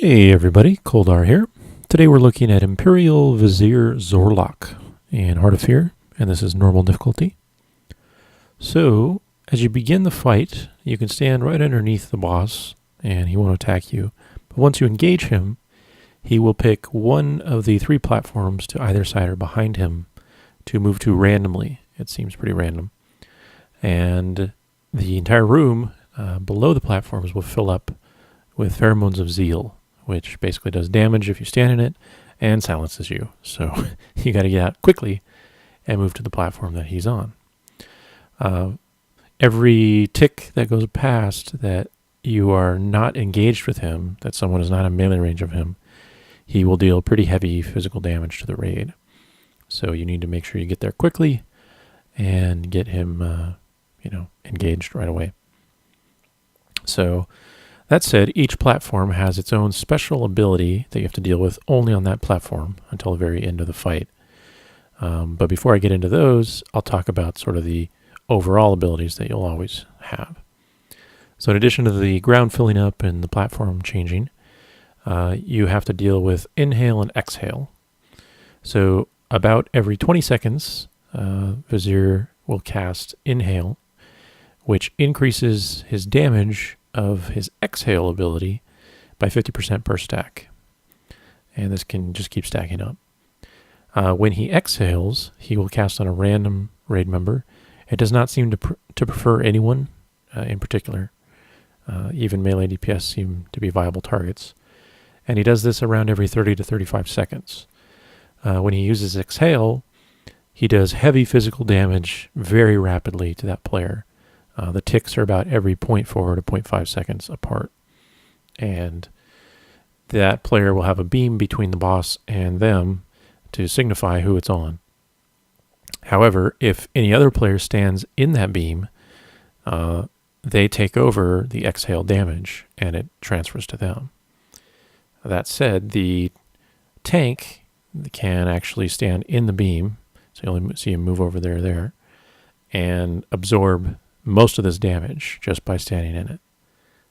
Hey everybody, Koldar here. Today we're looking at Imperial Vizier Zor'lok in Heart of Fear, and this is normal difficulty. So, as you begin the fight, you can stand right underneath the boss, and he won't attack you. But once you engage him, he will pick one of the three platforms to either side or behind him to move to randomly. It seems pretty random. And the entire room below the platforms will fill up with pheromones of zeal, which basically does damage if you stand in it and silences you. So you got to get out quickly and move to the platform that he's on. Every tick that goes past that you are not engaged with him, that someone is not in melee range of him, he will deal pretty heavy physical damage to the raid. So you need to make sure you get there quickly and get him, engaged right away. So that said, each platform has its own special ability that you have to deal with only on that platform until the very end of the fight. But before I get into those, I'll talk about sort of the overall abilities that you'll always have. So in addition to the ground filling up and the platform changing, you have to deal with inhale and exhale. So about every 20 seconds, Vizier will cast inhale, which increases his damage of his exhale ability by 50% per stack. And this can just keep stacking up. When he exhales, he will cast on a random raid member. It does not seem to prefer anyone in particular. Even melee DPS seem to be viable targets. And he does this around every 30 to 35 seconds. When he uses exhale, he does heavy physical damage very rapidly to that player. The ticks are about every 0.4 to 0.5 seconds apart. And that player will have a beam between the boss and them to signify who it's on. However, if any other player stands in that beam, they take over the exhale damage and it transfers to them. That said, the tank can actually stand in the beam, so you only see him move over there, and absorb most of this damage just by standing in it.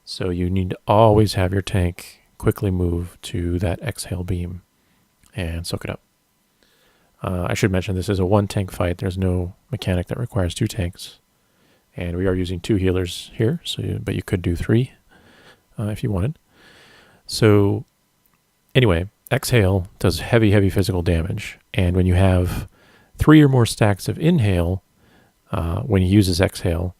So you need to always have your tank quickly move to that exhale beam and soak it up. I should mention this is a one tank fight. There's no mechanic that requires two tanks. And we are using two healers here, but you could do three if you wanted. So anyway, exhale does heavy physical damage. And when you have 3 or more stacks of inhale, when he uses exhale,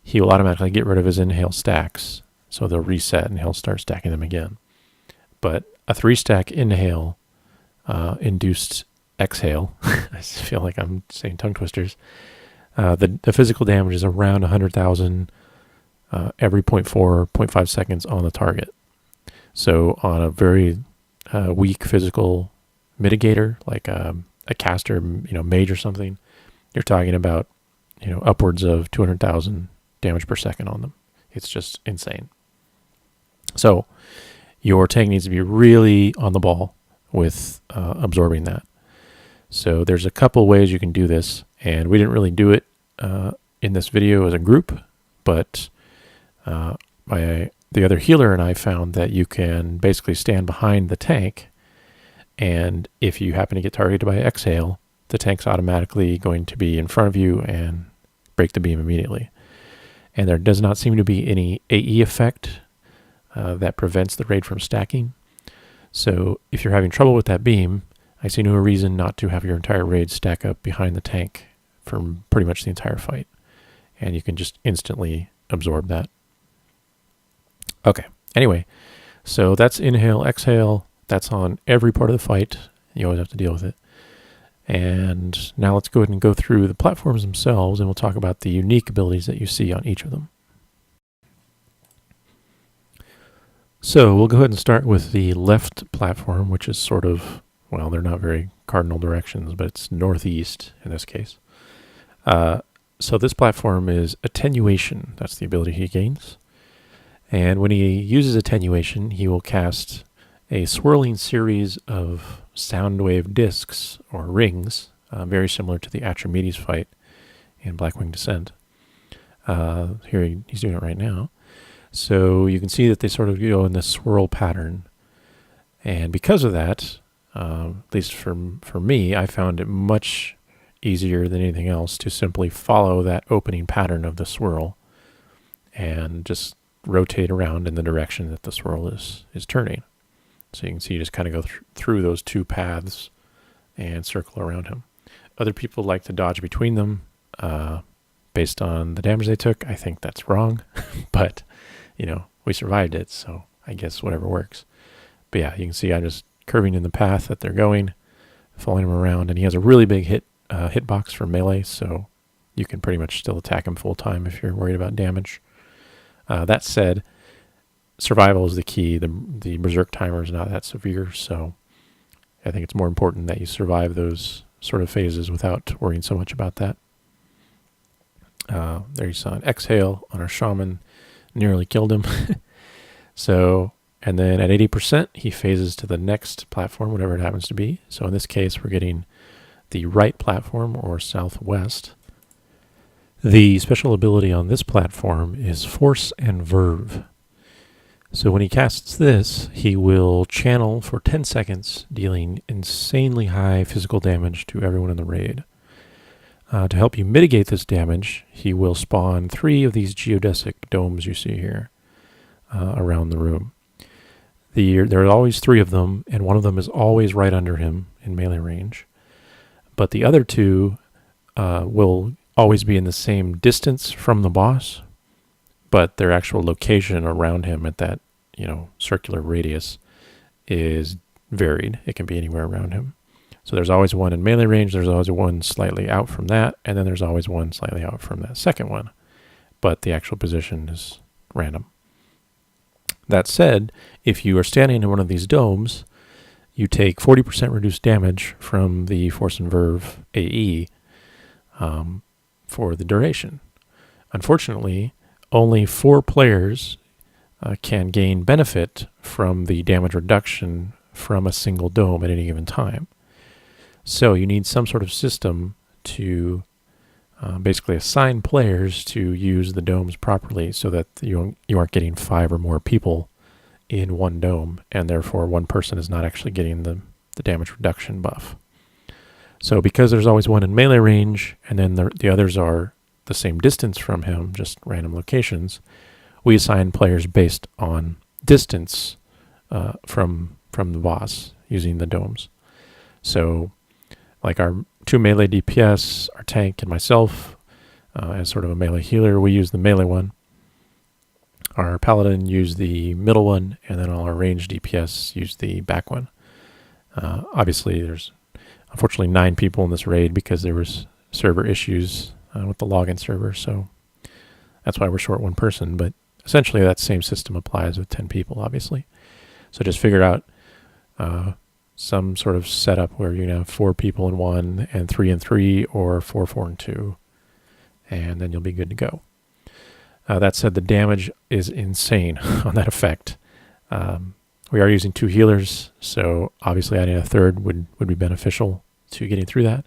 he will automatically get rid of his inhale stacks. So they'll reset and he'll start stacking them again. But a 3-stack inhale induced exhale, I feel like I'm saying tongue twisters, the physical damage is around 100,000 every 0.5 seconds on the target. So on a very weak physical mitigator, like a caster, mage or something, you're talking about, upwards of 200,000 damage per second on them. It's just insane. So your tank needs to be really on the ball with absorbing that. So there's a couple ways you can do this, and we didn't really do it in this video as a group, but the other healer and I found that you can basically stand behind the tank, and if you happen to get targeted by exhale, the tank's automatically going to be in front of you and break the beam immediately. And there does not seem to be any AE effect that prevents the raid from stacking. So if you're having trouble with that beam, I see no reason not to have your entire raid stack up behind the tank for pretty much the entire fight. And you can just instantly absorb that. Okay, anyway, so that's inhale, exhale. That's on every part of the fight. You always have to deal with it. And now let's go ahead and go through the platforms themselves, and we'll talk about the unique abilities that you see on each of them. So we'll go ahead and start with the left platform, which is sort of, well, they're not very cardinal directions, but it's northeast in this case. So this platform is attenuation. That's the ability he gains. And when he uses attenuation, he will cast a swirling series of sound wave discs or rings, very similar to the Atramedes fight in Blackwing Descent. Here he's doing it right now. So you can see that they sort of go in this swirl pattern. And because of that, at least for me, I found it much easier than anything else to simply follow that opening pattern of the swirl and just rotate around in the direction that the swirl is turning. So you can see you just kind of go through those two paths and circle around him. Other people like to dodge between them based on the damage they took. I think that's wrong, but we survived it, so I guess whatever works. But yeah, you can see I'm just curving in the path that they're going, following him around, and he has a really big hitbox for melee, so you can pretty much still attack him full time if you're worried about damage. That said, survival is the key. The berserk timer is not that severe, so I think it's more important that you survive those sort of phases without worrying so much about that. There you saw an exhale on our shaman, nearly killed him. So, and then at 80%, he phases to the next platform, whatever it happens to be. So in this case, we're getting the right platform, or southwest. The special ability on this platform is Force and Verve. So when he casts this, he will channel for 10 seconds, dealing insanely high physical damage to everyone in the raid. To help you mitigate this damage, he will spawn 3 of these geodesic domes you see here around the room. There are always 3 of them, and one of them is always right under him in melee range. But the other 2 will always be in the same distance from the boss, but their actual location around him at that, circular radius is varied. It can be anywhere around him. So there's always one in melee range, there's always one slightly out from that, and then there's always one slightly out from that second one. But the actual position is random. That said, if you are standing in one of these domes, you take 40% reduced damage from the Force and Verve AE for the duration. Unfortunately, only 4 players can gain benefit from the damage reduction from a single dome at any given time. So you need some sort of system to basically assign players to use the domes properly so that you aren't getting 5 or more people in one dome, and therefore one person is not actually getting the damage reduction buff. So because there's always one in melee range, and then the others are the same distance from him, just random locations, we assign players based on distance from the boss using the domes. So like our 2 melee DPS, our tank, and myself, as sort of a melee healer, we use the melee one. Our paladin used the middle one, and then all our ranged DPS used the back one. Obviously, there's unfortunately 9 people in this raid because there was server issues with the login server, so that's why we're short 1 person. But essentially, that same system applies with 10 people, obviously. So just figure out some sort of setup where you have 4 people in 1 and 3 and 3, or 4, 4 and 2, and then you'll be good to go. That said, the damage is insane on that effect. We are using 2 healers, so obviously adding a 3rd would be beneficial to getting through that.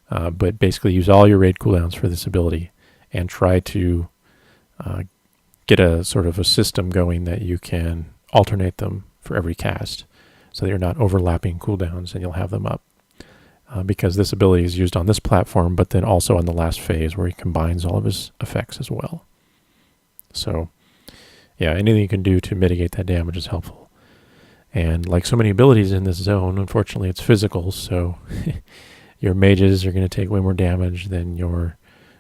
But basically use all your raid cooldowns for this ability and try to get a sort of a system going that you can alternate them for every cast so that you're not overlapping cooldowns and you'll have them up. Because this ability is used on this platform, but then also on the last phase where he combines all of his effects as well. So, yeah, anything you can do to mitigate that damage is helpful. And like so many abilities in this zone, unfortunately it's physical, so your mages are going to take way more damage than your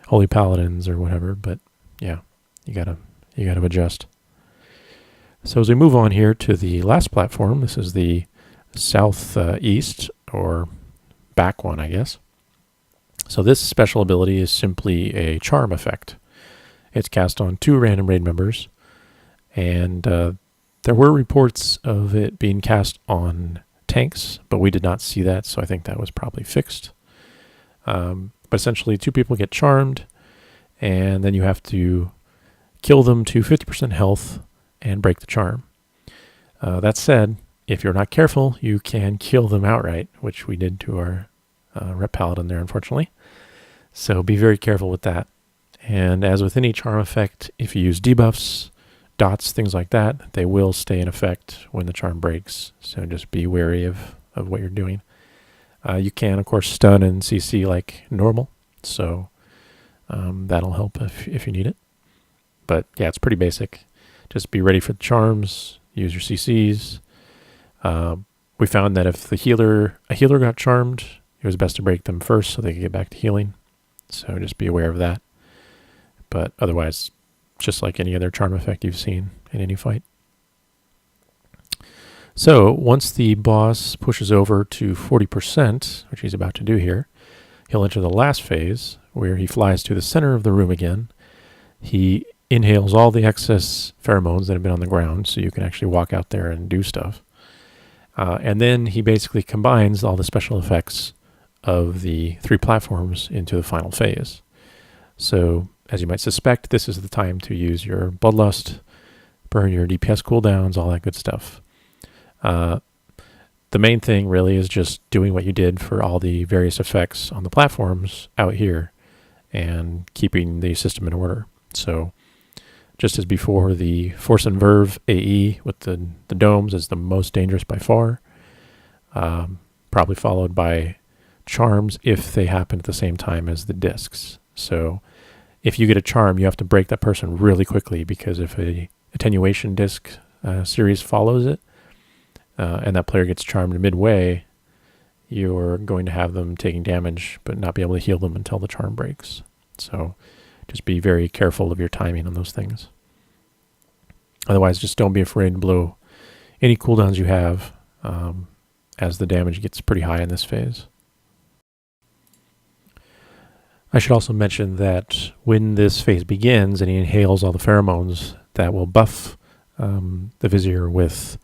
holy paladins or whatever, but yeah, you gotta adjust. So as we move on here to the last platform, this is the southeast, or back one, I guess. So this special ability is simply a charm effect. It's cast on 2 random raid members, and there were reports of it being cast on tanks, but we did not see that, so I think that was probably fixed. But essentially 2 people get charmed, and then you have to kill them to 50% health and break the charm. That said, if you're not careful, you can kill them outright, which we did to our rep paladin there, unfortunately. So be very careful with that. And as with any charm effect, if you use debuffs, dots, things like that, they will stay in effect when the charm breaks. So just be wary of what you're doing. You can, of course, stun and CC like normal. So that'll help if you need it. But yeah, it's pretty basic. Just be ready for the charms. Use your CCs. We found that if a healer got charmed, it was best to break them first so they could get back to healing. So just be aware of that. But otherwise, just like any other charm effect you've seen in any fight. So once the boss pushes over to 40%, which he's about to do here, he'll enter the last phase where he flies to the center of the room again. He inhales all the excess pheromones that have been on the ground, so you can actually walk out there and do stuff. And then he basically combines all the special effects of the 3 platforms into the final phase. So, as you might suspect, this is the time to use your Bloodlust, burn your DPS cooldowns, all that good stuff. The main thing really is just doing what you did for all the various effects on the platforms out here and keeping the system in order. So, just as before, the Force and Verve AE with the domes is the most dangerous by far, probably followed by charms if they happen at the same time as the discs. So if you get a charm, you have to break that person really quickly, because if a attenuation disc series follows it, and that player gets charmed midway, you're going to have them taking damage but not be able to heal them until the charm breaks. So just be very careful of your timing on those things. Otherwise, just don't be afraid to blow any cooldowns you have, as the damage gets pretty high in this phase. I should also mention that when this phase begins and he inhales all the pheromones, that will buff the Vizier with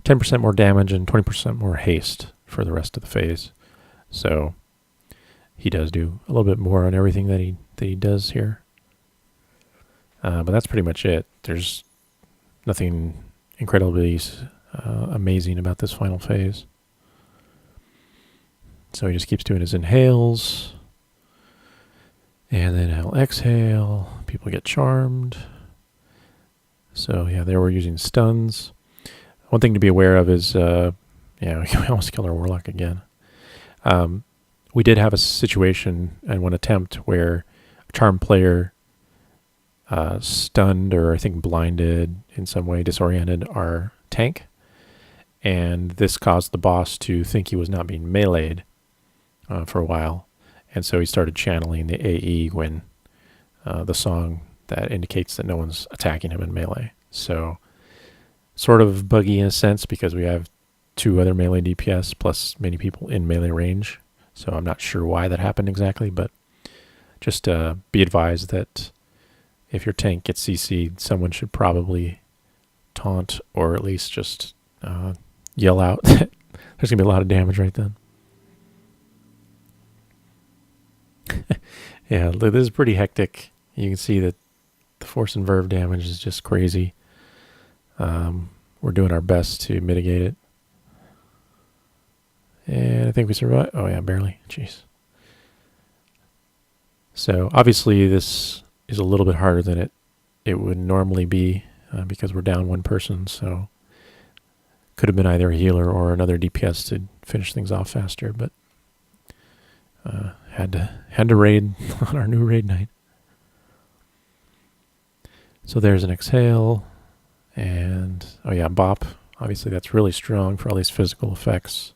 10% more damage and 20% more haste for the rest of the phase. So he does do a little bit more on everything that he does here. But that's pretty much it. There's nothing incredibly amazing about this final phase. So he just keeps doing his inhales. And then he'll exhale. People get charmed. So yeah, there we're using stuns. One thing to be aware of is, yeah, we almost killed our warlock again. We did have a situation in one attempt where a charmed player stunned, or I think blinded, in some way disoriented our tank. And this caused the boss to think he was not being meleeed for a while. And so he started channeling the AE when the song that indicates that no one's attacking him in melee. So sort of buggy in a sense, because we have 2 other melee DPS plus many people in melee range. So I'm not sure why that happened exactly, but just be advised that if your tank gets CC'd, someone should probably taunt, or at least just yell out that there's going to be a lot of damage right then. Yeah, this is pretty hectic. You can see that the Force and Verve damage is just crazy. We're doing our best to mitigate it. And I think we survived. Oh yeah, barely. Jeez. So obviously this is a little bit harder than it would normally be, because we're down 1 person. So could have been either a healer or another DPS to finish things off faster, but had to raid on our new raid night. So there's an exhale, and oh yeah, bop. Obviously that's really strong for all these physical effects,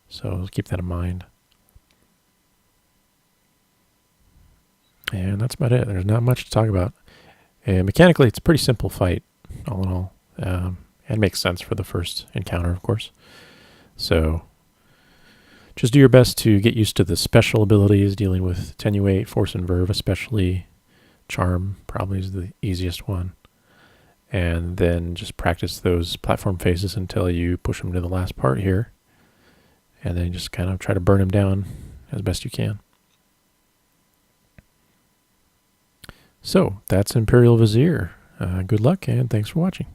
so keep that in mind. And that's about it. There's not much to talk about. And mechanically, it's a pretty simple fight, all in all. And it makes sense for the first encounter, of course. So just do your best to get used to the special abilities, dealing with Attenuate, Force and Verve, especially. Charm probably is the easiest one. And then just practice those platform phases until you push them to the last part here. And then just kind of try to burn them down as best you can. So that's Imperial Vizier. Good luck, and thanks for watching.